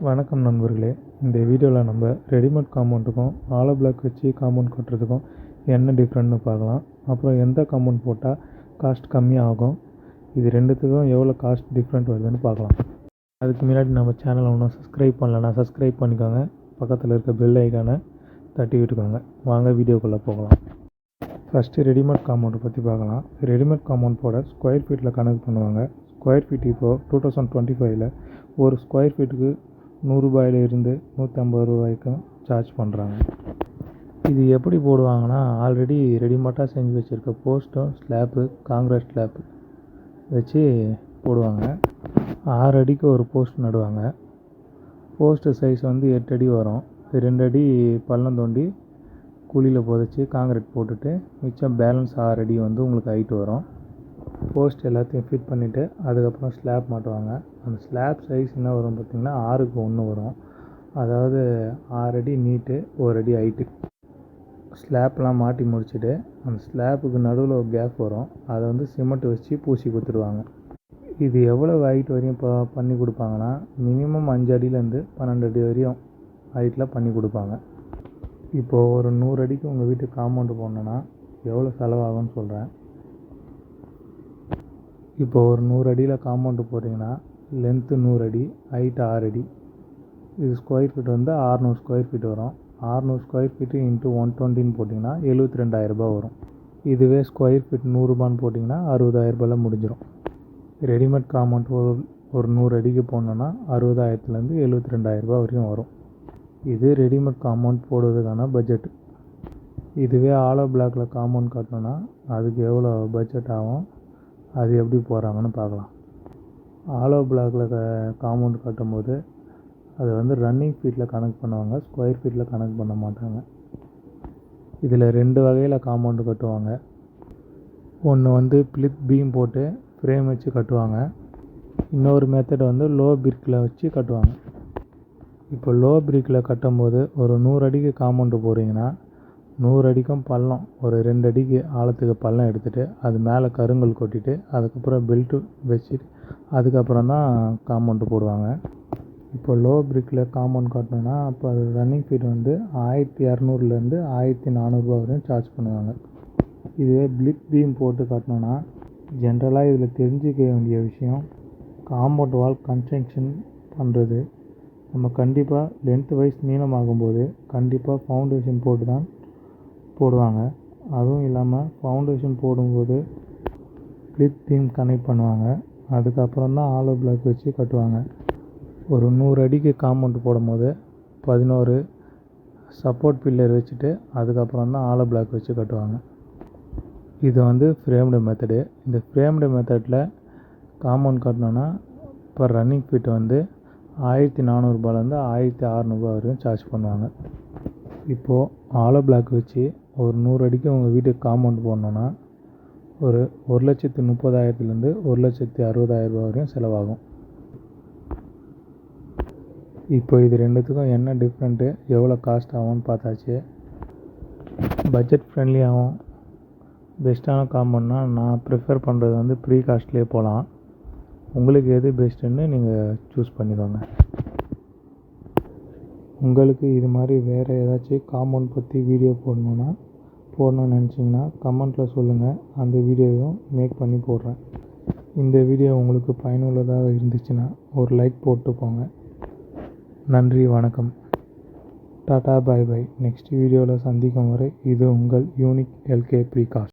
வணக்கம் நண்பர்களே. இந்த வீடியோவில் நம்ம ரெடிமேட் காம்பவுண்டுக்கும் ஆலோ பிளாக் வச்சு காம்பவுண்ட் கட்டுறதுக்கும் என்ன டிஃப்ரெண்ட்னு பார்க்கலாம். அப்புறம் எந்த காம்பவுண்ட் போட்டால் காஸ்ட் கம்மியாகும், இது ரெண்டுத்துக்கும் எவ்வளோ காஸ்ட் டிஃப்ரெண்ட் வருதுன்னு பார்க்கலாம். அதுக்கு முன்னாடி நம்ம சேனலை ஒன்றும் சப்ஸ்கிரைப் பண்ணலன்னா சப்ஸ்கிரைப் பண்ணிக்கோங்க. பக்கத்தில் இருக்க பெல் ஐக்கானை தட்டி விட்டுக்கோங்க. வாங்க வீடியோக்குள்ளே போகலாம். ஃபஸ்ட்டு ரெடிமேட் காம்பவுண்டை பற்றி பார்க்கலாம். ரெடிமேட் காம்பவுண்ட் போட ஸ்கொயர் ஃபீட்டில் கணக்கு பண்ணுவாங்க. ஸ்கொயர் ஃபீட் இப்போது 2025 ஒரு ஸ்கொயர் ஃபீட்டுக்கு 100 ரூபாயிலிருந்து 150 ரூபாய்க்கும் சார்ஜ் பண்ணுறாங்க. இது எப்படி போடுவாங்கன்னா, ஆல்ரெடி ரெடிமேட்டாக செஞ்சு வச்சுருக்க போஸ்ட்டும் ஸ்லாப்பு, காங்கிரீட் ஸ்லாப்பு வச்சு போடுவாங்க. 6 அடிக்கு ஒரு போஸ்ட் நடுவாங்க. போஸ்ட்டு சைஸ் வந்து 8 அடி வரும். 2 அடி பள்ளம் தோண்டி குழியில் புதைச்சி காங்கிரீட் போட்டுட்டு மிச்சம் பேலன்ஸ் 6 அடி வந்து உங்களுக்கு ஹைட் வரும். போஸ்ட் எல்லாத்தையும் ஃபிட் பண்ணிவிட்டு அதுக்கப்புறம் ஸ்லாப் மாட்டுவாங்க. அந்த ஸ்லாப் சைஸ் என்ன வரும் பார்த்திங்கன்னா 6க்கு 1 வரும். அதாவது 6 அடி நீட்டு, 1 அடி ஹைட்டு. ஸ்லாப்லாம் மாட்டி முடிச்சுட்டு அந்த ஸ்லாப்புக்கு நடுவில் ஒரு கேப் வரும். அதை வந்து சிமெண்ட் வச்சு பூசி கொடுத்துருவாங்க. இது எவ்வளோ ஹைட் வரையும் பண்ணி கொடுப்பாங்கன்னா, மினிமம் 5 அடியிலேருந்து 12 அடி வரையும் ஹைட்டில் பண்ணி கொடுப்பாங்க. இப்போது ஒரு 100 அடிக்கு உங்கள் வீட்டுக்கு காம்பவுண்டு போடணுன்னா எவ்வளோ செலவாகும்னு சொல்கிறேன். இப்போது ஒரு 100 அடியில் காம்பவுண்டு போட்டிங்கன்னா லென்த்து 100 அடி, ஹைட்டு 6 அடி. இது ஸ்கொயர் ஃபீட் வந்து 600 ஸ்கொயர் ஃபீட் வரும். 600 ஸ்கொயர் ஃபீட்டு இன்ட்டு 120ன்னு போட்டிங்கன்னா 72,000 ரூபா வரும். இதுவே ஸ்கொயர் ஃபீட் 100 ரூபான்னு போட்டிங்கன்னா 60,000 ரூபாயில் முடிஞ்சிடும். ரெடிமேட் காம்பவுண்ட் ஒரு 100 அடிக்கு போடணுன்னா 60,000லேருந்து 72,000 ரூபா வரையும் வரும். இது ரெடிமேட் காம்பவுண்ட் போடுவதுக்கான பட்ஜெட். இதுவே ஆலோ பிளாக்கில் காம்பவுண்ட் கட்டணுன்னா அதுக்கு எவ்வளோ பட்ஜெட் ஆகும், அது எப்படி போகிறாங்கன்னு பார்க்கலாம். ஆலோ பிளாக்கில் காம்பவுண்ட் கட்டும்போது அது வந்து ரன்னிங் ஃபீட்டில் கனெக்ட் பண்ணுவாங்க, ஸ்கொயர் ஃபீட்டில் கனெக்ட் பண்ண மாட்டாங்க. இதில் 2 வகையில் காம்பவுண்டு கட்டுவாங்க. ஒன்று வந்து பிளித் பீம் போட்டு ஃப்ரேம் வச்சு கட்டுவாங்க. இன்னொரு மெத்தட் வந்து லோ பிரிக்கில் வச்சு கட்டுவாங்க. இப்போ லோ பிரிக்கில் கட்டும்போது ஒரு 100 அடிக்கு காம்பவுண்டு போடுறீங்கன்னா 100 அடிக்கும் பள்ளம், ஒரு 2 அடிக்கு ஆழத்துக்கு பள்ளம் எடுத்துகிட்டு அது மேலே கருங்கல் கொட்டிட்டு அதுக்கப்புறம் பெல்ட்டு வச்சுட்டு அதுக்கப்புறம் தான் காம்பவுண்டு போடுவாங்க. இப்போ லோ பிரிக்கில் காம்பவுண்ட் கட்டணுன்னா அப்போ அது ரன்னிங் ஃபீட் வந்து 1200லேருந்து 1400 ரூபா வரையும் சார்ஜ் பண்ணுவாங்க. இதுவே பிளித் பீம் போட்டு கட்டணுன்னா ஜென்ரலாக இதில் தெரிஞ்சிக்க வேண்டிய விஷயம், காம்பவுண்ட் வால் கன்ஸ்ட்ரக்ஷன் பண்ணுறது நம்ம கண்டிப்பாக லென்த் வைஸ் நீளமாகும்போது கண்டிப்பாக ஃபவுண்டேஷன் போட்டு தான் போடுவாங்க. அதுவும் இல்லாமல் ஃபவுண்டேஷன் போடும்போது ஸ்பிளிட் பீம் கனெக்ட் பண்ணுவாங்க. அதுக்கப்புறம் தான் ஆலோ பிளாக் வச்சு கட்டுவாங்க. ஒரு 100 அடிக்கு காம்பவுண்ட் போடும்போது 11 சப்போர்ட் பில்லர் வச்சுட்டு அதுக்கப்புறம் தான் ஆலோ பிளாக் வச்சு கட்டுவாங்க. இது வந்து ஃப்ரேம்டு மெத்தடு. இந்த ஃப்ரேம்டு மெத்தடில் காம்பவுண்ட் கட்டணுன்னா இப்போ ரன்னிங் ஃபீட் வந்து 1400 ரூபாயிலேருந்து 1600 ரூபா வரையும் சார்ஜ் பண்ணுவாங்க. இப்போது ஆலோ பிளாக் வச்சு ஒரு 100 அடிக்கு உங்கள் வீட்டுக்கு காம்பவுண்ட் போடணுன்னா ஒரு 1,30,000லேருந்து 1,60,000 ரூபா வரையும் செலவாகும். இப்போ இது ரெண்டுத்துக்கும் என்ன டிஃப்ரெண்ட்டு, எவ்வளோ காஸ்ட் ஆகும்னு பார்த்தாச்சு. பட்ஜெட் ஃப்ரெண்ட்லியாகவும் பெஸ்ட்டான காம்பவுண்ட்னா நான் ப்ரிஃபர் பண்ணுறது வந்து ப்ரீ காஸ்ட்லேயே போகலாம். உங்களுக்கு எது பெஸ்ட்டுன்னு நீங்கள் சூஸ் பண்ணிக்கோங்க. உங்களுக்கு இது மாதிரி வேறு ஏதாச்சும் காம்பவுண்ட் பற்றி வீடியோ போடணுன்னு நினச்சிங்கன்னா கமெண்ட்டில் சொல்லுங்கள். அந்த வீடியோவையும் மேக் பண்ணி போடுறேன். இந்த வீடியோ உங்களுக்கு பயனுள்ளதாக இருந்துச்சுன்னா ஒரு லைக் போட்டு போங்க. நன்றி, வணக்கம், டாடா, பை பை. நெக்ஸ்ட் வீடியோவில் சந்திக்கும் வரை இது உங்கள் யூனிக் எல்கே ப்ரீகாஸ்ட்.